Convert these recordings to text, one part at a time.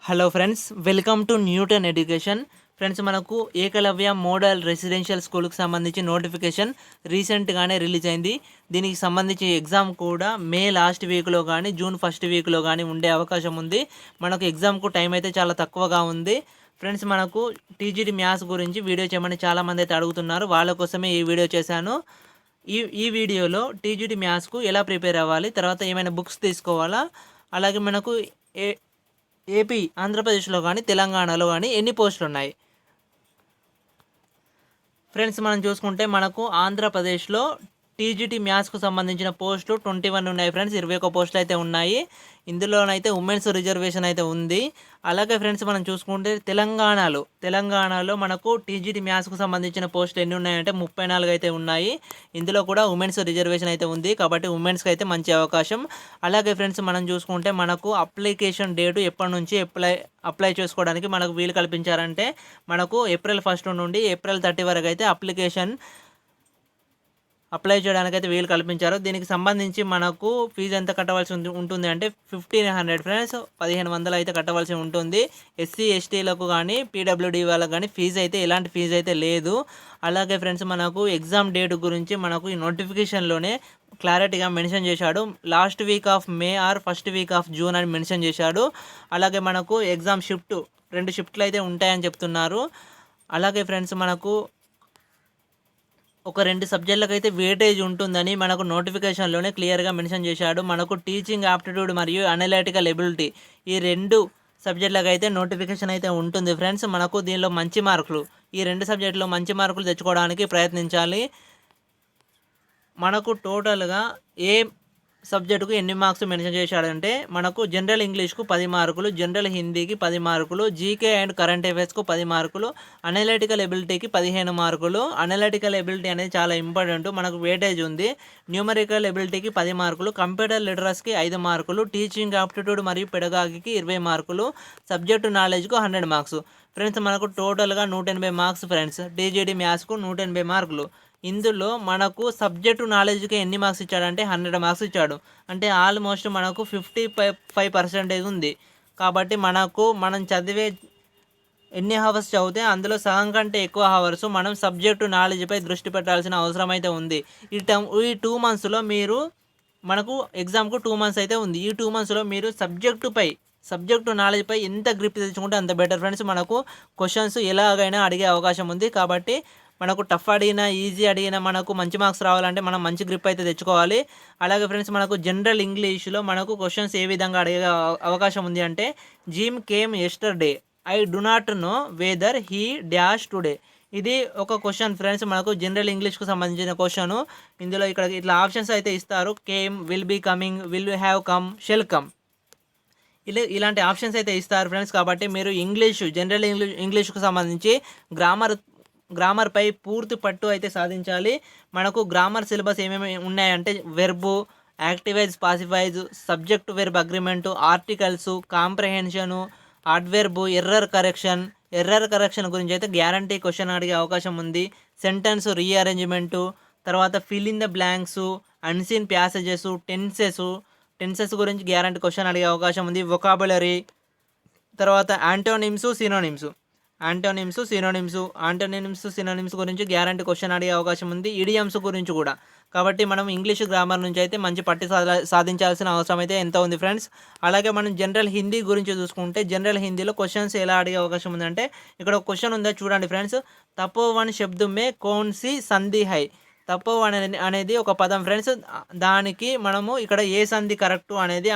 Hello friends, welcome to Newton education. Friends, మనకు Eklavya model residential స్కూల్కి సంబంధించి నోటిఫికేషన్ రీసెంట్గానే రిలీజ్ అయింది. దీనికి సంబంధించి ఎగ్జామ్ కూడా మే లాస్ట్ వీక్లో కానీ జూన్ ఫస్ట్ వీక్లో కానీ ఉండే అవకాశం ఉంది. మనకు ఎగ్జామ్కు టైం అయితే చాలా తక్కువగా ఉంది. ఫ్రెండ్స్, మనకు టీజీటీ మ్యాథ్స్ గురించి వీడియో చేయమని చాలామంది అయితే అడుగుతున్నారు. వాళ్ళ కోసమే ఈ వీడియో చేశాను. ఈ వీడియోలో టీజీటీ మ్యాథ్స్కు ఎలా ప్రిపేర్ అవ్వాలి, తర్వాత ఏమైనా బుక్స్ తీసుకోవాలా, అలాగే మనకు ఏ ఏపీ ఆంధ్రప్రదేశ్లో కానీ తెలంగాణలో కానీ ఎన్ని పోస్టులు ఉన్నాయి. ఫ్రెండ్స్, మనం చూసుకుంటే మనకు ఆంధ్రప్రదేశ్లో టీజీటీ మ్యాథ్స్కు సంబంధించిన పోస్టులు 21 ఉన్నాయి ఫ్రెండ్స్. 21 పోస్టులు అయితే ఉన్నాయి. ఇందులోనైతే ఉమెన్స్ రిజర్వేషన్ అయితే ఉంది. అలాగే ఫ్రెండ్స్, మనం చూసుకుంటే తెలంగాణలో మనకు టీజీటీ మ్యాథ్స్కు సంబంధించిన పోస్టులు ఎన్ని ఉన్నాయంటే 34 అయితే ఉన్నాయి. ఇందులో కూడా ఉమెన్స్ రిజర్వేషన్ అయితే ఉంది, కాబట్టి ఉమెన్స్కి అయితే మంచి అవకాశం. అలాగే ఫ్రెండ్స్, మనం చూసుకుంటే మనకు అప్లికేషన్ డేటు ఎప్పటి నుంచి అప్లై చేసుకోవడానికి మనకు వీలు కల్పించారంటే మనకు ఏప్రిల్ 1 నుండి ఏప్రిల్ 30 వరకు అయితే అప్లై చేయడానికి అయితే వీలు కల్పించారు. దీనికి సంబంధించి మనకు ఫీజు ఎంత కట్టవలసి ఉంటుంది అంటే 1500 ఫ్రెండ్స్, 1500 అయితే కట్టవలసి ఉంటుంది. ఎస్సీ ఎస్టీలకు కానీ పీడబ్ల్యూడీ వాళ్ళకు కానీ ఎలాంటి ఫీజు అయితే లేదు. అలాగే ఫ్రెండ్స్, మనకు ఎగ్జామ్ డేట్ గురించి మనకు ఈ నోటిఫికేషన్లోనే క్లారిటీగా మెన్షన్ చేశాడు. Last week of May or first week of June అని మెన్షన్ చేశాడు. అలాగే మనకు ఎగ్జామ్ 2 షిఫ్ట్లు అయితే ఉంటాయని చెప్తున్నారు. అలాగే ఫ్రెండ్స్, మనకు ఒక 2 సబ్జెక్టులకు అయితే వేటేజ్ ఉంటుందని మనకు నోటిఫికేషన్లోనే క్లియర్గా మెన్షన్ చేశాడు. మనకు టీచింగ్ ఆప్టిట్యూడ్ మరియు అనలిటికల్ ఎబిలిటీ ఈ 2 సబ్జెక్టులకు అయితే నోటిఫికేషన్ అయితే ఉంటుంది ఫ్రెండ్స్. మనకు దీనిలో ఈ 2 సబ్జెక్టులో మంచి మార్కులు తెచ్చుకోవడానికి ప్రయత్నించాలి. మనకు టోటల్గా ఏ సబ్జెక్టుకు ఎన్ని మార్క్స్ మెన్షన్ చేశాడంటే మనకు జనరల్ ఇంగ్లీష్కు 10 మార్కులు, జనరల్ హిందీకి 10 మార్కులు, జీకే అండ్ కరెంట్ అఫైర్స్కు 10 మార్కులు, అనలిటికల్ ఎబిలిటీకి 15 మార్కులు. అనలిటికల్ ఎబిలిటీ అనేది చాలా ఇంపార్టెంట్, మనకు వేటేజ్ ఉంది. న్యూమరికల్ ఎబిలిటీకి 10 మార్కులు, కంప్యూటర్ లిటరసీకి 5 మార్కులు, టీచింగ్ ఆప్టిట్యూడ్ మరియు పెడగాగికి 20 మార్కులు, సబ్జెక్టు నాలెడ్జ్కు 100 మార్క్స్. ఫ్రెండ్స్, మనకు టోటల్గా 180 మార్క్స్ ఫ్రెండ్స్. టీజీడీ మ్యాథ్స్కు 180 మార్కులు. ఇందులో మనకు సబ్జెక్టు నాలెడ్జ్కి ఎన్ని మార్క్స్ ఇచ్చాడంటే 100 మార్క్స్ ఇచ్చాడు. అంటే ఆల్మోస్ట్ మనకు 55% ఉంది. కాబట్టి మనం చదివే ఎన్ని అవర్స్ చదివితే అందులో సగం కంటే ఎక్కువ అవర్స్ మనం సబ్జెక్టు నాలెడ్జ్పై దృష్టి పెట్టాల్సిన అవసరం అయితే ఉంది. ఈ 2 మంత్స్లో మీరు మనకు ఎగ్జామ్కు 2 మంత్స్ అయితే ఉంది. ఈ 2 మంత్స్లో మీరు సబ్జెక్టు నాలెడ్జ్పై ఎంత గ్రిప్ తెచ్చుకుంటే అంత బెటర్ ఫ్రెండ్స్. మనకు క్వశ్చన్స్ ఎలాగైనా అడిగే అవకాశం ఉంది. కాబట్టి మనకు టఫ్ అడిగినా ఈజీ అడిగినా మనకు మంచి మార్క్స్ రావాలంటే మనం మంచి గ్రిప్ అయితే తెచ్చుకోవాలి. అలాగే ఫ్రెండ్స్, మనకు జనరల్ ఇంగ్లీష్లో మనకు క్వశ్చన్స్ ఏ విధంగా అడిగే అవకాశం ఉంది అంటే Jim came yesterday, I do not know whether he dash today. ఇది ఒక క్వశ్చన్ ఫ్రెండ్స్, మనకు జనరల్ ఇంగ్లీష్కు సంబంధించిన క్వశ్చన్. ఇందులో ఇక్కడ ఇట్లా ఆప్షన్స్ అయితే ఇస్తారు. Came, will be coming, will have come, shall come, ఇలాంటి ఆప్షన్స్ అయితే ఇస్తారు ఫ్రెండ్స్. కాబట్టి మీరు జనరల్ ఇంగ్లీష్కు సంబంధించి గ్రామర్పై పూర్తి పట్టు అయితే సాధించాలి. మనకు గ్రామర్ సిలబస్ ఏమేమి ఉన్నాయంటే verb, active voice, passive voice, subject verb agreement, articles, comprehension, adverb, error correction గురించి అయితే గ్యారంటీ క్వశ్చన్ అడిగే అవకాశం ఉంది. సెంటెన్స్ రీఅరేంజ్మెంటు, తర్వాత fill in the blanks, unseen passages, tenses గురించి గ్యారంటీ క్వశ్చన్ అడిగే అవకాశం ఉంది. వొకాబులరీ, తర్వాత యాంటోనిమ్స్, సినోనిమ్స్ గురించి గ్యారంటీ క్వశ్చన్ అడిగే అవకాశం ఉంది. ఇడియమ్స్ గురించి కూడా. కాబట్టి మనం ఇంగ్లీష్ గ్రామర్ నుంచి అయితే మంచి పట్టు సాధించాల్సిన అవసరం అయితే ఎంత ఉంది ఫ్రెండ్స్. అలాగే మనం జనరల్ హిందీ గురించి చూసుకుంటే జనరల్ హిందీలో క్వశ్చన్స్ ఎలా అడిగే అవకాశం ఉందంటే ఇక్కడ ఒక క్వశ్చన్ ఉందా చూడండి ఫ్రెండ్స్. తపోవన్ శబ్దమే కౌన్సి సంధి హై. తపోవన్ అనేది ఒక పదం ఫ్రెండ్స్. దానికి మనము ఇక్కడ ఏ సంధి కరెక్టు అనేది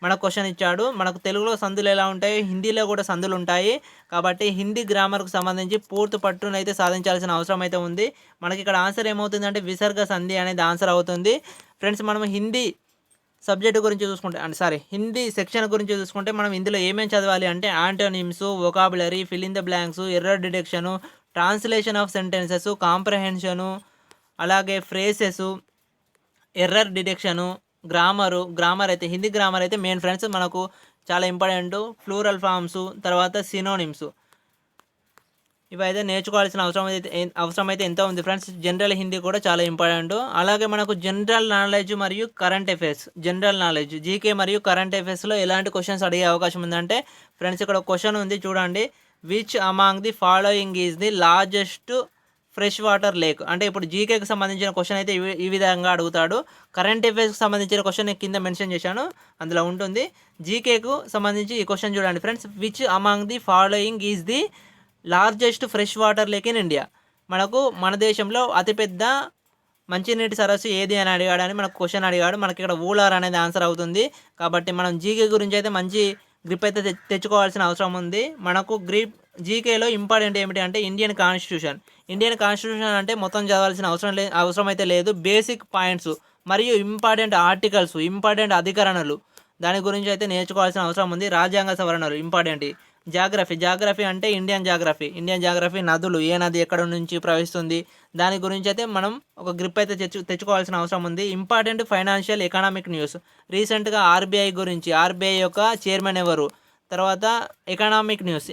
మనకు క్వశ్చన్ ఇచ్చాడు. మనకు తెలుగులో సందులు ఎలా ఉంటాయి, హిందీలో కూడా సందులు ఉంటాయి. కాబట్టి హిందీ గ్రామర్కు సంబంధించి పూర్తి పట్టునైతే సాధించాల్సిన అవసరం అయితే ఉంది. మనకి ఇక్కడ ఆన్సర్ ఏమవుతుందంటే విసర్గ సంధి అనేది ఆన్సర్ అవుతుంది ఫ్రెండ్స్. మనం హిందీ సబ్జెక్టు గురించి చూసుకుంటే హిందీ సెక్షన్ గురించి చూసుకుంటే మనం ఇందులో ఏమేమి చదవాలి అంటే antonyms, vocabulary, fill in the blanks, error detection, translation of sentences, కాంప్రహెన్షను, అలాగే ఫ్రేసెస్, ఎర్రర్ డిటెక్షను, గ్రామర్ అయితే హిందీ గ్రామర్ అయితే మెయిన్ ఫ్రెండ్స్. మనకు చాలా ఇంపార్టెంట్. ప్లూరల్ ఫామ్స్, తర్వాత సినోనిమ్స్, ఇవైతే నేర్చుకోవాల్సిన అవసరం అయితే ఎంతో ఉంది ఫ్రెండ్స్. జనరల్ హిందీ కూడా చాలా ఇంపార్టెంట్. అలాగే మనకు జనరల్ నాలెడ్జ్ మరియు current affairs, general knowledge GK మరియు కరెంట్ అఫైర్స్లో ఎలాంటి క్వశ్చన్స్ అడిగే అవకాశం ఉందంటే ఫ్రెండ్స్, ఇక్కడ ఒక క్వశ్చన్ ఉంది చూడండి. Which among the following is the largest fresh water lake. అంటే ఇప్పుడు జీకేకి సంబంధించిన క్వశ్చన్ అయితే ఈ విధంగా అడుగుతాడు. కరెంట్ అఫైర్స్కి సంబంధించిన క్వశ్చన్ కింద మెన్షన్ చేశాను, అందులో ఉంటుంది. జీకేకు సంబంధించి ఈ క్వశ్చన్ చూడండి friends. Which among the following is the largest fresh water lake in India. మనకు మన దేశంలో అతిపెద్ద మంచినీటి సరస్సు ఏది అని అడిగాడని మనకు క్వశ్చన్ అడిగాడు. మనకి ఇక్కడ ఊలార్ అనేది ఆన్సర్ అవుతుంది. కాబట్టి మనం జీకే గురించి అయితే మంచి గ్రిప్ అయితే తెచ్చుకోవాల్సిన అవసరం ఉంది. మనకు జీకేలో ఇంపార్టెంట్ ఏమిటి అంటే ఇండియన్ కాన్స్టిట్యూషన్ అంటే మొత్తం చదవాల్సిన అవసరం అయితే లేదు. బేసిక్ పాయింట్స్ మరియు ఇంపార్టెంట్ ఆర్టికల్స్, ఇంపార్టెంట్ అధికరణలు దాని గురించి అయితే నేర్చుకోవాల్సిన అవసరం ఉంది. రాజ్యాంగ సవరణలు ఇంపార్టెంట్. జాగ్రఫీ అంటే ఇండియన్ జాగ్రఫీ నదులు, ఏ నది ఎక్కడ నుంచి ప్రవహిస్తుంది దాని గురించి అయితే మనం ఒక గ్రిప్ అయితే తెచ్చుకోవాల్సిన అవసరం ఉంది. ఇంపార్టెంట్ ఫైనాన్షియల్ ఎకనామిక్ న్యూస్, రీసెంట్గా ఆర్బీఐ యొక్క చైర్మన్ ఎవరు, తర్వాత ఎకనామిక్ న్యూస్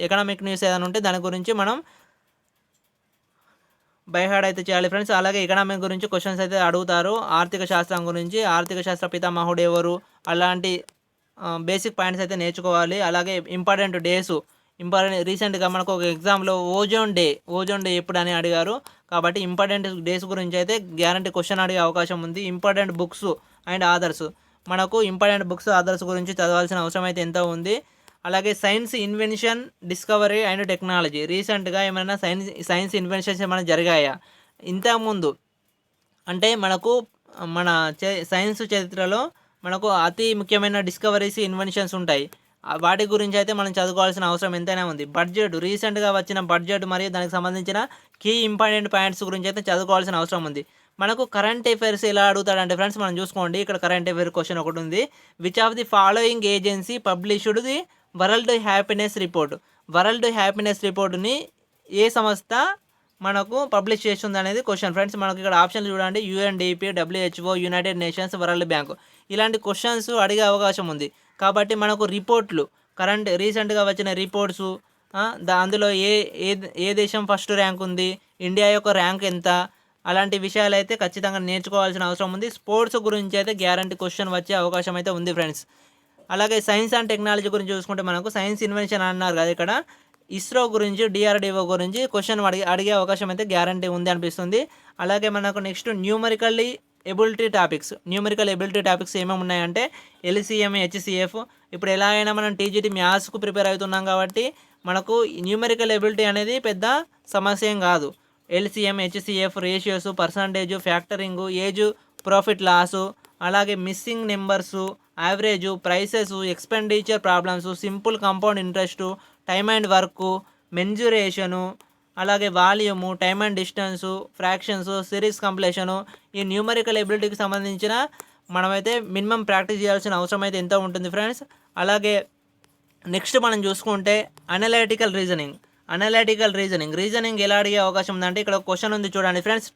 ఏదైనా ఉంటే దాని గురించి మనం బైహార్డ్ అయితే చేయాలి ఫ్రెండ్స్. అలాగే ఎకనామిక్ గురించి క్వశ్చన్స్ అయితే అడుగుతారు. ఆర్థిక శాస్త్రం గురించి, ఆర్థిక శాస్త్ర పితామహుడు ఎవరు, అలాంటి బేసిక్ పాయింట్స్ అయితే నేర్చుకోవాలి. అలాగే ఇంపార్టెంట్ రీసెంట్గా మనకు ఒక ఎగ్జామ్లో ఓజోన్ డే ఎప్పుడు అని అడిగారు. కాబట్టి ఇంపార్టెంట్ డేస్ గురించి అయితే గ్యారంటీ క్వశ్చన్ అడిగే అవకాశం ఉంది. ఇంపార్టెంట్ బుక్స్ అండ్ ఆథర్స్, మనకు ఇంపార్టెంట్ బుక్స్ ఆథర్స్ గురించి చదవాల్సిన అవసరం అయితే ఎంతో ఉంది. అలాగే science invention, discovery and technology, రీసెంట్గా ఏమైనా సైన్స్ ఇన్వెన్షన్స్ ఏమైనా జరిగాయా ఇంతకుముందు అంటే మనకు మన సైన్స్ చరిత్రలో మనకు అతి ముఖ్యమైన డిస్కవరీస్, ఇన్వెన్షన్స్ ఉంటాయి. వాటి గురించి అయితే మనం చదువుకోవాల్సిన అవసరం ఎంతైనా ఉంది. రీసెంట్గా వచ్చిన బడ్జెట్ మరియు దానికి సంబంధించిన కీ ఇంపార్టెంట్ పాయింట్స్ గురించి అయితే చదువుకోవాల్సిన అవసరం ఉంది. మనకు కరెంట్ అఫైర్స్ ఎలా అడుగుతాడంటే ఫ్రెండ్స్, మనం చూసుకోండి ఇక్కడ కరెంట్ అఫైర్ క్వశ్చన్ ఒకటి ఉంది. Which of the following agency published the world happiness రిపోర్ట్ని ఏ సంస్థ మనకు పబ్లిష్ చేస్తుంది అనేది క్వశ్చన్ ఫ్రెండ్స్. మనకు ఇక్కడ ఆప్షన్లు చూడండి. UNDP, WHO, United nations, world bank, ఇలాంటి క్వశ్చన్స్ అడిగే అవకాశం ఉంది. కాబట్టి మనకు రిపోర్ట్లు, రీసెంట్గా వచ్చిన రిపోర్ట్స్, అందులో ఏ దేశం ఫస్ట్ ర్యాంక్ ఉంది, ఇండియా యొక్క ర్యాంక్ ఎంత, అలాంటి విషయాలు అయితే ఖచ్చితంగా నేర్చుకోవాల్సిన అవసరం ఉంది. స్పోర్ట్స్ గురించి అయితే గ్యారంటీ క్వశ్చన్ వచ్చే అవకాశం అయితే ఉంది ఫ్రెండ్స్. అలాగే సైన్స్ అండ్ టెక్నాలజీ గురించి చూసుకుంటే మనకు సైన్స్ ఇన్వెన్షన్ అన్నారు కదా, ఇక్కడ ఇస్రో గురించి, DRDO గురించి క్వశ్చన్ అడిగే అవకాశం అయితే గ్యారంటీ ఉంది అనిపిస్తుంది. అలాగే మనకు నెక్స్ట్ న్యూమరికల్ ఎబిలిటీ టాపిక్స్ ఏమేమి ఉన్నాయంటే LCM, HCF. ఇప్పుడు ఎలా అయినా మనం TGT మ్యాథ్స్కు ప్రిపేర్ అవుతున్నాం కాబట్టి మనకు న్యూమరికల్ ఎబిలిటీ అనేది పెద్ద సమస్య ఏం కాదు. LCM, HCF, ratios, percentage, factoring, age, profit loss, అలాగే missing numbers, average, prices, expenditure problems, simple compound interest, time and work, mensuration, అలాగే volume, time and distance, fractions, series completion, ఈ న్యూమరికల్ ఎబిలిటీకి సంబంధించిన మనమైతే మినిమం ప్రాక్టీస్ చేయాల్సిన అవసరం అయితే ఎంతో ఉంటుంది ఫ్రెండ్స్. అలాగే నెక్స్ట్ మనం చూసుకుంటే అనలైటికల్ రీజనింగ్ ఎలా అడిగే అవకాశం ఉందంటే ఇక్కడ క్వశ్చన్ ఉంది చూడండి ఫ్రెండ్స్.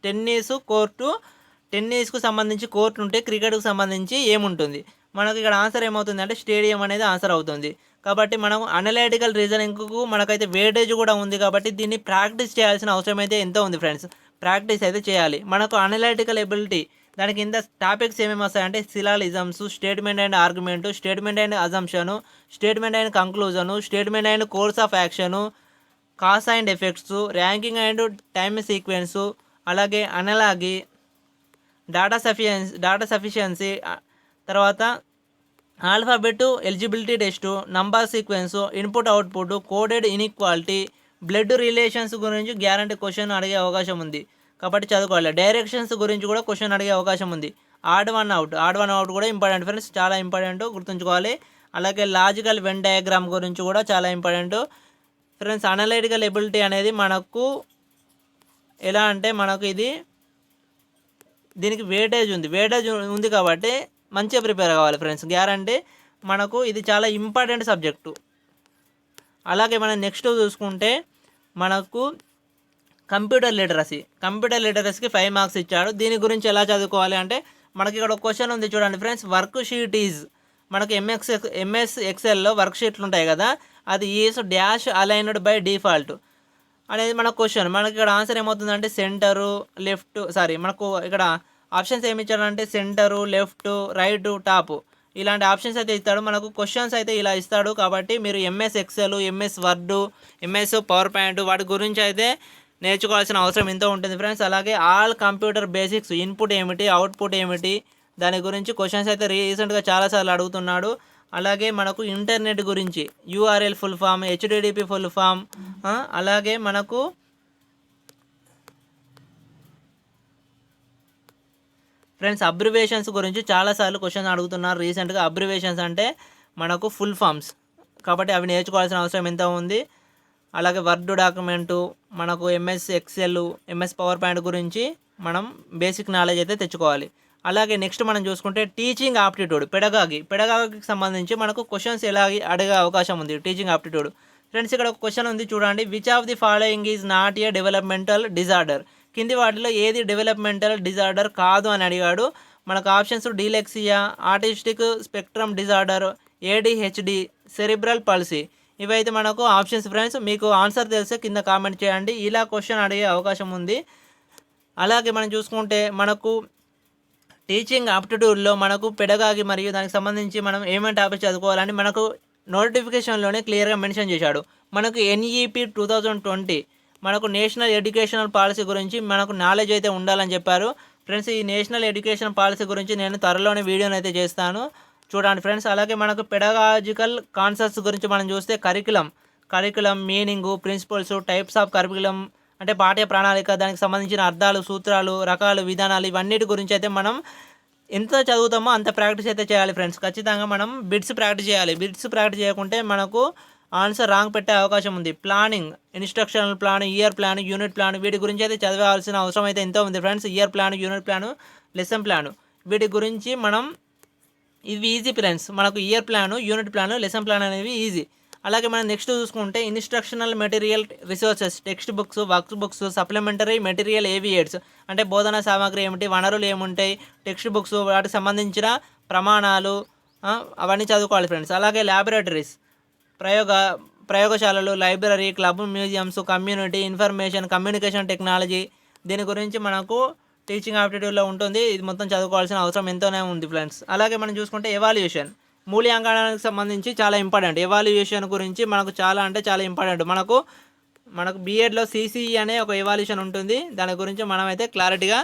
టెన్నిస్కు సంబంధించి కోర్టు ఉంటే క్రికెట్కు సంబంధించి ఏముంటుంది? మనకు ఇక్కడ ఆన్సర్ ఏమవుతుంది అంటే స్టేడియం అనేది ఆన్సర్ అవుతుంది. కాబట్టి మనం అనలైటికల్ రీజనింగ్కు మనకైతే వేటేజ్ కూడా ఉంది. కాబట్టి దీన్ని ప్రాక్టీస్ చేయాల్సిన అవసరం అయితే ఎంతో ఉంది ఫ్రెండ్స్. ప్రాక్టీస్ అయితే చేయాలి. మనకు అనలైటికల్ ఎబిలిటీ దాని కింద టాపిక్స్ ఏమేమి వస్తాయంటే syllogisms, statement and argument, statement and assumption, statement and conclusion, statement and course of action, cause and effects, ranking and time sequence, అలాగే అనలాగి, డాటా సఫిషియన్సీ, తర్వాత alphabet eligibility test, number sequence, input output, coded inequality, blood relations గురించి guarantee question అడిగే అవకాశం ఉంది. కాబట్టి చదువుకోవాలి. Directions గురించి కూడా క్వశ్చన్ అడిగే అవకాశం ఉంది. ఆడ్ వన్ అవుట్ కూడా ఇంపార్టెంట్ ఫ్రెండ్స్, చాలా ఇంపార్టెంట్, గుర్తుంచుకోవాలి. అలాగే లాజికల్ వెన్ డయాగ్రామ్ గురించి కూడా చాలా ఇంపార్టెంట్ ఫ్రెండ్స్. అనలైటికల్ ఎబిలిటీ అనేది మనకు ఎలా అంటే మనకు దీనికి వేటేజ్ ఉంది కాబట్టి మంచిగా ప్రిపేర్ కావాలి ఫ్రెండ్స్. గ్యారంటీ మనకు ఇది చాలా ఇంపార్టెంట్ సబ్జెక్టు. అలాగే మనం నెక్స్ట్ చూసుకుంటే మనకు కంప్యూటర్ లిటరసీకి 5 మార్క్స్ ఇచ్చాడు. దీని గురించి ఎలా చదువుకోవాలి అంటే మనకి ఇక్కడ ఒక క్వశ్చన్ ఉంది చూడండి ఫ్రెండ్స్. వర్క్ షీట్ ఈజ్, మనకు MS ఎక్సెల్లో వర్క్ షీట్లు ఉంటాయి కదా, అది is dash aligned by default. అనేది మన క్వశ్చన్. మనకి ఇక్కడ ఆన్సర్ ఏమవుతుందంటే సెంటరు, లెఫ్ట్, మనకు ఇక్కడ ఆప్షన్స్ ఏమి ఇచ్చాడంటే సెంటరు, లెఫ్ట్, రైట్, టాప్ ఇలాంటి ఆప్షన్స్ అయితే ఇస్తాడు. మనకు క్వశ్చన్స్ అయితే ఇలా ఇస్తాడు. కాబట్టి మీరు MS Excel, MS word, MS power point వాటి గురించి అయితే నేర్చుకోవాల్సిన అవసరం ఎంతో ఉంటుంది ఫ్రెండ్స్. అలాగే ఆల్ కంప్యూటర్ బేసిక్స్, ఇన్పుట్ ఏమిటి, అవుట్పుట్ ఏమిటి, దాని గురించి క్వశ్చన్స్ అయితే రీసెంట్గా చాలాసార్లు అడుగుతున్నాడు. అలాగే మనకు ఇంటర్నెట్ గురించి URL full form, HTTP full form, అలాగే మనకు ఫ్రెండ్స్ అబ్రివేషన్స్ గురించి చాలాసార్లు క్వశ్చన్ అడుగుతున్నారు రీసెంట్గా. అబ్రివేషన్స్ అంటే మనకు ఫుల్ ఫామ్స్, కాబట్టి అవి నేర్చుకోవాల్సిన అవసరం ఎంత ఉంది. అలాగే వర్డ్ డాక్యుమెంటు, మనకు MS Excel, MS power point గురించి మనం బేసిక్ నాలెడ్జ్ అయితే తెచ్చుకోవాలి. అలాగే నెక్స్ట్ మనం చూసుకుంటే టీచింగ్ ఆప్టిట్యూడ్, పెడగాగికి సంబంధించి మనకు క్వశ్చన్స్ ఎలా అడిగే అవకాశం ఉంది టీచింగ్ ఆప్టిట్యూడ్. ఫ్రెండ్స్ ఇక్కడ ఒక క్వశ్చన్ ఉంది చూడండి. Which of the following is not a developmental disorder? కింది వాటిలో ఏది డెవలప్మెంటల్ డిజార్డర్ కాదు అని అడిగాడు. మనకు options dyslexia, artistic spectrum disorder, ADHD, cerebral palsy. ఇవైతే మనకు ఆప్షన్స్ ఫ్రెండ్స్. మీకు ఆన్సర్ తెలిస్తే కింద కామెంట్ చేయండి. ఇలా క్వశ్చన్ అడిగే అవకాశం ఉంది. అలాగే మనం చూసుకుంటే మనకు టీచింగ్ ఆప్టిట్యూడ్లో మనకు పెడగాగి మరియు దానికి సంబంధించి మనం ఏమేమి టాపిక్ చదువుకోవాలని మనకు నోటిఫికేషన్లోనే క్లియర్గా మెన్షన్ చేశాడు. మనకు ఎన్ఈపి 2020 మనకు నేషనల్ ఎడ్యుకేషనల్ పాలసీ గురించి మనకు నాలెడ్జ్ అయితే ఉండాలని చెప్పారు ఫ్రెండ్స్. ఈ నేషనల్ ఎడ్యుకేషన్ పాలసీ గురించి నేను త్వరలోనే వీడియోని అయితే చేస్తాను, చూడండి ఫ్రెండ్స్. అలాగే మనకు పెడగాజికల్ కాన్సెప్ట్స్ గురించి మనం చూస్తే curriculum meaning, principles, types of curriculum అంటే పాఠ్య ప్రణాళిక, దానికి సంబంధించిన అర్థాలు, సూత్రాలు, రకాలు, విధానాలు, ఇవన్నిటి గురించి అయితే మనం ఎంత చదువుతామో అంత ప్రాక్టీస్ అయితే చేయాలి ఫ్రెండ్స్. ఖచ్చితంగా మనం బిట్స్ ప్రాక్టీస్ చేయాలి. బిట్స్ ప్రాక్టీస్ చేయకుంటే మనకు ఆన్సర్ రాంగ్ పెట్టే అవకాశం ఉంది. Planning, instructional plan, year plan, unit plan, వీటి గురించి అయితే చదవాల్సిన అవసరం అయితే ఎంతో ఉంది friends. Year plan, unit plan, lesson plan, వీటి గురించి మనం ఇవి ఈజీ ఫ్రెండ్స్. మనకు year plan, unit plan, lesson plan అనేవి ఈజీ. అలాగే మనం నెక్స్ట్ చూసుకుంటే instructional material resources, textbooks, workbooks, supplementary material ఏవియేట్స్ అంటే బోధనా సామాగ్రి ఏమిటి, వనరులు ఏముంటాయి, టెక్స్ట్ బుక్స్, వాటికి సంబంధించిన ప్రమాణాలు, అవన్నీ చదువుకోవాలి ఫ్రెండ్స్. అలాగే ల్యాబొరేటరీస్, ప్రయోగశాలలు, library, club, museums, community information, communication technology, దీని గురించి మనకు టీచింగ్ ఆప్టిట్యూడ్లో ఉంటుంది. ఇది మొత్తం చదువుకోవాల్సిన అవసరం ఎంతోనే ఉంది ఫ్రెండ్స్. అలాగే మనం చూసుకుంటే ఎవాల్యుయేషన్, మూల్యాంకనానికి సంబంధించి చాలా ఇంపార్టెంట్. ఎవాల్యుయేషన్ గురించి మనకు చాలా అంటే చాలా ఇంపార్టెంట్. మనకు బీఎడ్లో సిసిఈ అనే ఒక ఎవాల్యుయేషన్ ఉంటుంది. దాని గురించి మనమైతే క్లారిటీగా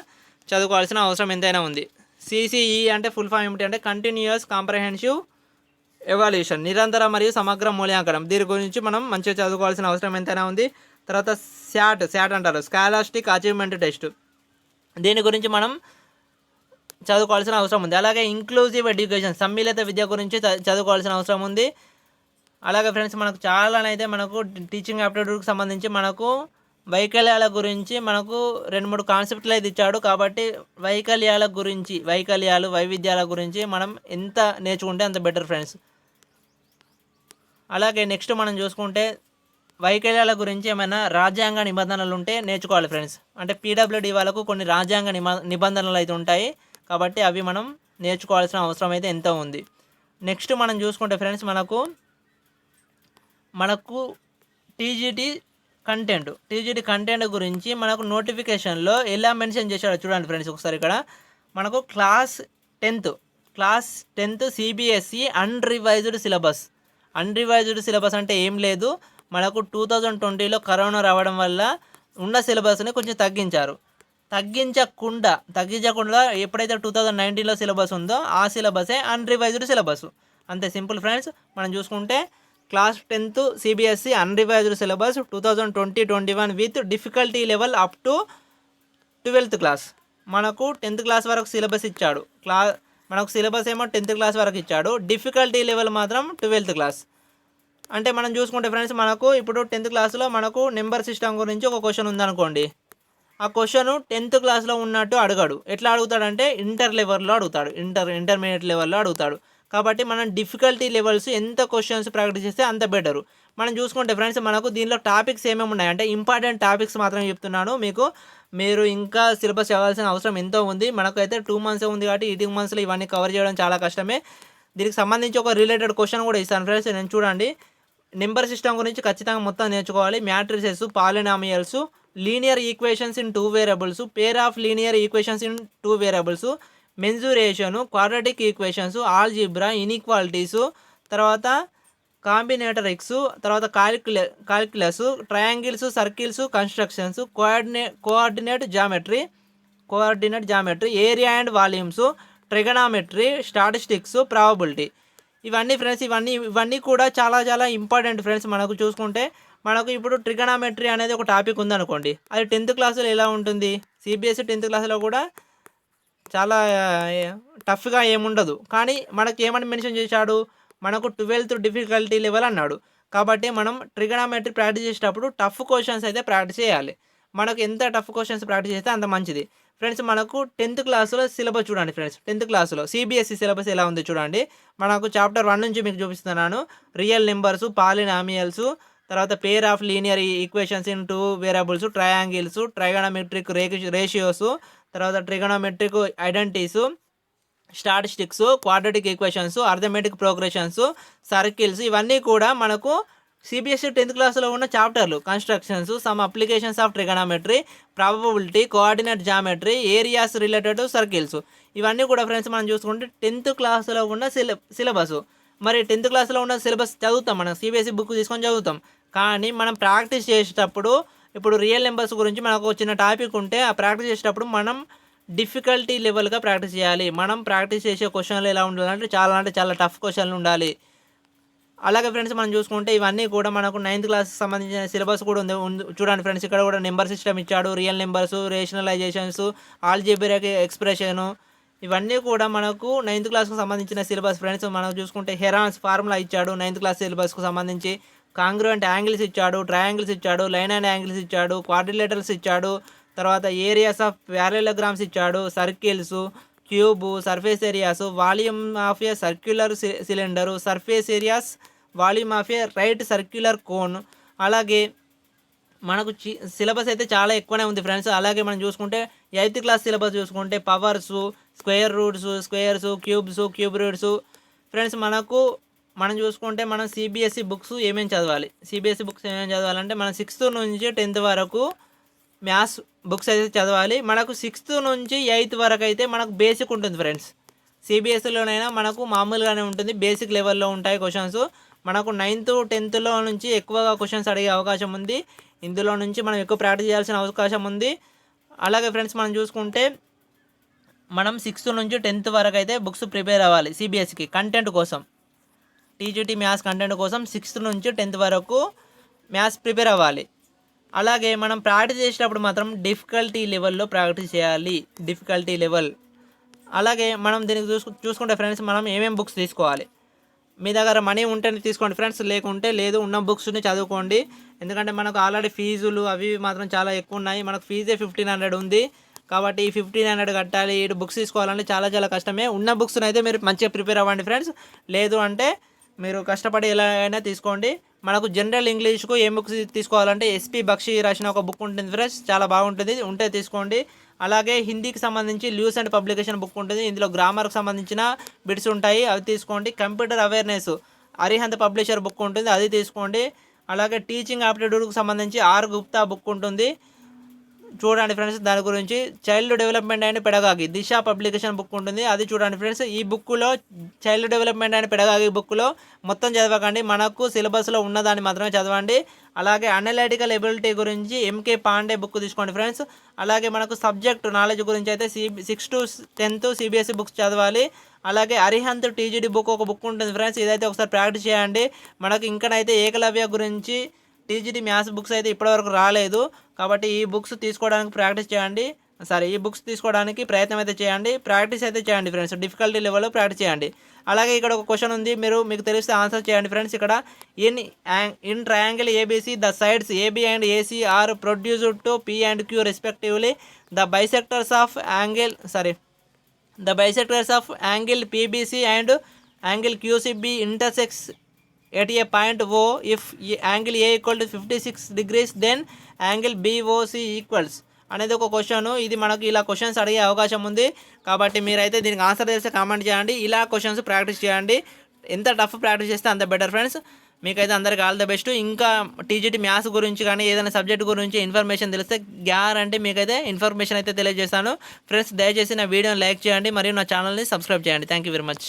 చదువుకోవాల్సిన అవసరం ఎంతైనా ఉంది. సిసిఈ అంటే ఫుల్ ఫామ్ ఏమిటి అంటే కంటిన్యూయస్ కాంప్రహెన్సివ్ ఎవాల్యుయేషన్, నిరంతర మరియు సమగ్ర మూల్యాంకనం. దీని గురించి మనం మంచిగా చదువుకోవాల్సిన అవసరం ఎంతైనా ఉంది. తర్వాత శాట్ అంటారు, స్కాలాస్టిక్ అచీవ్మెంట్ టెస్ట్, దీని గురించి మనం చదువుకోవాల్సిన అవసరం ఉంది. అలాగే ఇంక్లూజివ్ ఎడ్యుకేషన్, సమ్మిళిత విద్య గురించి చదువుకోవాల్సిన అవసరం ఉంది. అలాగే ఫ్రెండ్స్ మనకు చాలానైతే మనకు టీచింగ్ ఆప్టిట్యూడ్కి సంబంధించి మనకు వైకల్యాల గురించి మనకు 2-3 కాన్సెప్ట్లు అయితే ఇచ్చాడు. కాబట్టి వైవిధ్యాల గురించి మనం ఎంత నేర్చుకుంటే అంత బెటర్ ఫ్రెండ్స్. అలాగే నెక్స్ట్ మనం చూసుకుంటే వైకల్యాల గురించి ఏమైనా రాజ్యాంగ నిబంధనలు ఉంటే నేర్చుకోవాలి ఫ్రెండ్స్. అంటే పీడబ్ల్యూడీ వాళ్ళకు కొన్ని రాజ్యాంగ నిబంధనలు అయితే ఉంటాయి, కాబట్టి అవి మనం నేర్చుకోవాల్సిన అవసరం అయితే ఎంతో ఉంది. నెక్స్ట్ మనం చూసుకుంటే ఫ్రెండ్స్ మనకు టీజీటీ కంటెంట్ గురించి మనకు నోటిఫికేషన్లో ఎలా మెన్షన్ చేశాడో చూడండి ఫ్రెండ్స్ ఒకసారి. ఇక్కడ మనకు class 10th CBSE unrevised syllabus అంటే ఏం లేదు, మనకు 2020లో కరోనా రావడం వల్ల ఉన్న సిలబస్ని కొంచెం తగ్గించకుండా ఎప్పుడైతే 2019లో సిలబస్ ఉందో ఆ సిలబసే అన్రివైజ్డ్ సిలబస్, అంతే సింపుల్ ఫ్రెండ్స్. మనం చూసుకుంటే class 10th CBSE unrevised syllabus 2020-21 with difficulty level up to 12th class. మనకు 10th క్లాస్ వరకు సిలబస్ ఇచ్చాడు. మనకు సిలబస్ ఏమో 10th క్లాస్ వరకు ఇచ్చాడు, డిఫికల్టీ లెవెల్ మాత్రం 12th క్లాస్. అంటే మనం చూసుకుంటే ఫ్రెండ్స్ మనకు ఇప్పుడు 10th క్లాస్లో మనకు నెంబర్ సిస్టమ్ గురించి ఒక క్వశ్చన్ ఉందనుకోండి. ఆ క్వశ్చన్ 10th క్లాస్లో ఉన్నట్టు అడగడు. ఎట్లా అడుగుతాడంటే ఇంటర్మీడియట్ లెవెల్లో అడుగుతాడు. కాబట్టి మనం డిఫికల్టీ లెవెల్స్ ఎంత క్వశ్చన్స్ ప్రాక్టీస్ చేస్తే అంత బెటరు. మనం చూసుకుంటే ఫ్రెండ్స్ మనకు దీనిలో టాపిక్స్ ఏమేమి ఉన్నాయి అంటే ఇంపార్టెంట్ టాపిక్స్ మాత్రం చెప్తున్నాను మీకు. మీరు ఇంకా సిలబస్ చదవాల్సిన అవసరం ఎంతో ఉంది. మనకైతే 2 months ఉంది కాబట్టి ఈ 2 monthsలో ఇవన్నీ కవర్ చేయడం చాలా కష్టమే. దీనికి సంబంధించి ఒక రిలేటెడ్ క్వశ్చన్ కూడా ఇస్తాను ఫ్రెండ్స్. నేను చూడండి, నెంబర్ సిస్టమ్ గురించి ఖచ్చితంగా మొత్తం నేర్చుకోవాలి. Matrices, polynomials, linear equations in 2 variables, pair of linear equations in 2 variables, mensuration, quadratic equations, algebra, inequalities, తర్వాత కాంబినేటరిక్స్, తర్వాత calculus, triangles, circles, constructions, coordinate geometry, area and volumes, trigonometry, statistics, probability. ఇవన్నీ friends ఇవన్నీ కూడా చాలా చాలా important friends. మనకు చూసుకుంటే మనకు ఇప్పుడు ట్రిగనామెట్రీ అనేది ఒక టాపిక్ ఉందనుకోండి, అది 10th క్లాసులో ఎలా ఉంటుంది? సిబిఎస్ఈ 10th క్లాస్లో కూడా చాలా టఫ్గా ఏముండదు, కానీ మనకి ఏమని మెన్షన్ చేశాడు? మనకు 12th డిఫికల్టీ లెవెల్ అన్నాడు. కాబట్టి మనం ట్రిగనామెట్రీ ప్రాక్టీస్ చేసేటప్పుడు టఫ్ క్వశ్చన్స్ అయితే ప్రాక్టీస్ చేయాలి. మనకు ఎంత టఫ్ క్వశ్చన్స్ ప్రాక్టీస్ చేస్తే అంత మంచిది ఫ్రెండ్స్. మనకు 10th క్లాస్లో సిలబస్ చూడండి ఫ్రెండ్స్. 10th క్లాస్లో సిబిఎస్ఈ సిలబస్ ఎలా ఉంది చూడండి. మనకు చాప్టర్ 1 నుంచి మీకు చూపిస్తున్నాను. రియల్ నెంబర్స్, పాలినామియల్స్, తర్వాత pair of linear equations in 2 variables, triangles, trigonometric ratios, తర్వాత trigonometric identities, statistics, quadratic equations, arithmetic progressions, circles, ఇవన్నీ కూడా మనకు సిబిఎస్ఈ 10th క్లాస్లో ఉన్న చాప్టర్లు. Constructions, some applications of trigonometry, probability, coordinate geometry, areas related to circles, ఇవన్నీ కూడా friends మనం చూసుకుంటే 10th క్లాస్లో ఉన్న సిలబస్. మరి 10th క్లాస్లో ఉన్న సిలబస్ చదువుతాం, మనం సిబిఎస్ఈ బుక్ తీసుకొని చదువుతాం, కానీ మనం ప్రాక్టీస్ చేసేటప్పుడు ఇప్పుడు రియల్ నెంబర్స్ గురించి మనకు వచ్చిన టాపిక్ ఉంటే ఆ ప్రాక్టీస్ చేసేటప్పుడు మనం డిఫికల్టీ లెవెల్గా ప్రాక్టీస్ చేయాలి. మనం ప్రాక్టీస్ చేసే క్వశ్చన్లు ఎలా ఉండాలంటే చాలా టఫ్ క్వశ్చన్లు ఉండాలి. అలాగే ఫ్రెండ్స్ మనం చూసుకుంటే ఇవన్నీ కూడా మనకు 9th క్లాస్కి సంబంధించిన సిలబస్ కూడా ఉంది. చూడండి ఫ్రెండ్స్, ఇక్కడ కూడా నెంబర్ సిస్టమ్ ఇచ్చాడు, రియల్ నెంబర్స్, రేషనలైజేషన్స్, ఆల్జీబ్రాయిక్ ఎక్స్ప్రెషను, ఇవన్నీ కూడా మనకు 9th క్లాస్కి సంబంధించిన సిలబస్ ఫ్రెండ్స్. మనం చూసుకుంటే హెరాన్స్ ఫార్ములా ఇచ్చాడు 9th క్లాస్ సిలబస్కు సంబంధించి. కాంగ్రుయెంట్ యాంగిల్స్ ఇచ్చాడు, ట్రయాంగిల్స్ ఇచ్చాడు, లైన్ అండ్ యాంగిల్స్ ఇచ్చాడు, క్వాడ్రిలేటరల్స్ ఇచ్చాడు, తర్వాత ఏరియాస్ ఆఫ్ ప్యారలోగ్రామ్స్ ఇచ్చాడు, circles, cube, surface areas, volume of A circular cylinder, surface areas, volume of A right circular cone. అలాగే మనకు సిలబస్ అయితే చాలా ఎక్కువనే ఉంది ఫ్రెండ్స్. అలాగే మనం చూసుకుంటే 8th క్లాస్ సిలబస్ చూసుకుంటే powers, square roots, squares, cubes, cube roots friends. మనం చూసుకుంటే మనం సిబిఎస్ఈ బుక్స్ ఏమేమి చదవాలి? సిబిఎస్ఈ బుక్స్ ఏమేమి చదవాలంటే మనం 6th నుంచి 10th వరకు మ్యాథ్స్ బుక్స్ అయితే చదవాలి. మనకు 6th నుంచి 8th వరకు అయితే మనకు బేసిక్ ఉంటుంది ఫ్రెండ్స్. సిబిఎస్ఈలోనైనా మనకు మామూలుగానే ఉంటుంది, బేసిక్ లెవెల్లో ఉంటాయి క్వశ్చన్స్. మనకు 9th 10thలో నుంచి ఎక్కువగా క్వశ్చన్స్ అడిగే అవకాశం ఉంది. ఇందులో నుంచి మనం ఎక్కువ ప్రాక్టీస్ చేయాల్సిన అవకాశం ఉంది. అలాగే ఫ్రెండ్స్ మనం చూసుకుంటే మనం 6th నుంచి 10th వరకు అయితే బుక్స్ ప్రిపేర్ అవ్వాలి. సిబిఎస్ఈకి కంటెంట్ కోసం, టీజీటీ మ్యాథ్స్ కంటెంట్ కోసం 6th నుంచి 10th వరకు మ్యాథ్స్ ప్రిపేర్ అవ్వాలి. అలాగే మనం ప్రాక్టీస్ చేసేటప్పుడు మాత్రం డిఫికల్టీ లెవెల్లో ప్రాక్టీస్ చేయాలి, డిఫికల్టీ లెవెల్. అలాగే మనం దీనికి చూసుకుంటే ఫ్రెండ్స్ మనం ఏమేమి బుక్స్ తీసుకోవాలి? మీ దగ్గర మనీ ఉంటేనే తీసుకోండి ఫ్రెండ్స్, లేకుంటే లేదు, ఉన్న బుక్స్ని చదువుకోండి. ఎందుకంటే మనకు ఆల్రెడీ ఫీజులు అవి మాత్రం చాలా ఎక్కువ ఉన్నాయి. మనకు ఫీజే 1500 ఉంది. కాబట్టి ఈ 1500 కట్టాలి, ఇటు బుక్స్ తీసుకోవాలంటే చాలా కష్టమే. ఉన్న బుక్స్ని అయితే మీరు మంచిగా ప్రిపేర్ అవ్వండి ఫ్రెండ్స్. లేదు అంటే మీరు కష్టపడి ఎలా అయినా తీసుకోండి. మనకు జనరల్ ఇంగ్లీష్కు ఏం బుక్స్ తీసుకోవాలంటే ఎస్పి బక్షి రాసిన ఒక బుక్ ఉంటుంది ఫ్రెండ్స్, చాలా బాగుంటుంది, ఉంటే తీసుకోండి. అలాగే హిందీకి సంబంధించి ల్యూస్ అండ్ పబ్లికేషన్ బుక్ ఉంటుంది, ఇందులో గ్రామర్కి సంబంధించిన బిట్స్ ఉంటాయి, అవి తీసుకోండి. Computer awareness Arihant publisher book ఉంటుంది, అది తీసుకోండి. అలాగే టీచింగ్ ఆప్టిట్యూడ్కి సంబంధించి ఆర్ గుప్తా బుక్ ఉంటుంది, చూడండి ఫ్రెండ్స్. దాని గురించి child development and pedagogy Disha publication book ఉంటుంది, అది చూడండి ఫ్రెండ్స్. ఈ బుక్లో చైల్డ్ డెవలప్మెంట్ అండ్ పెడగాగి బుక్లో మొత్తం చదవకండి, మనకు సిలబస్లో ఉన్నదాన్ని మాత్రమే చదవండి. అలాగే అనలైటికల్ ఎబిలిటీ గురించి ఎంకే పాండే బుక్ తీసుకోండి ఫ్రెండ్స్. అలాగే మనకు సబ్జెక్ట్ నాలెడ్జ్ గురించి అయితే 6th to 10th CBSE books చదవాలి. అలాగే అరిహంత్ టీజీడీ బుక్ ఒక బుక్ ఉంటుంది ఫ్రెండ్స్, ఇదైతే ఒకసారి ప్రాక్టీస్ చేయండి. మనకు ఇంకనైతే ఏకలవ్య గురించి టీజీటీ మ్యాథ్స్ బుక్స్ అయితే ఇప్పటివరకు రాలేదు, కాబట్టి ఈ బుక్స్ తీసుకోవడానికి ఈ బుక్స్ తీసుకోవడానికి ప్రయత్నం అయితే చేయండి, ప్రాక్టీస్ అయితే చేయండి ఫ్రెండ్స్. డిఫికల్టీ లెవెల్లో ప్రాక్టీస్ చేయండి. అలాగే ఇక్కడ ఒక క్వశ్చన్ ఉంది, మీకు తెలిస్తే ఆన్సర్ చేయండి ఫ్రెండ్స్. ఇక్కడ in triangle ABC the sides AB and AC are produced to P and Q respectively. The bisectors of angle PBC and angle QCB intersect at a point O. If angle A equal to 56 degrees, then angle BOC equals అనేది ఒక question. ఇది మనకు ఇలా questions అడిగే అవకాశం ఉంది, కాబట్టి మీరైతే దీనికి ఆన్సర్ తెలిస్తే కామెంట్ చేయండి. ఇలా క్వశ్చన్స్ ప్రాక్టీస్ చేయండి, ఎంత టఫ్ ప్రాక్టీస్ చేస్తే అంత బెటర్ ఫ్రెండ్స్. మీకైతే అందరికి ఆల్ ద బెస్ట్. ఇంకా టీజీటీ మ్యాథ్స్ గురించి కానీ ఏదైనా సబ్జెక్ట్ గురించి ఇన్ఫర్మేషన్ తెలిస్తే గ్యారంటీ మీకైతే ఇన్ఫర్మేషన్ అయితే తెలియజేస్తాను. ఫ్రెండ్స్ దయచేసి నా వీడియోని లైక్ చేయండి మరియు నా ఛానల్ని సబ్స్క్రైబ్ చేయండి. Thank you very much.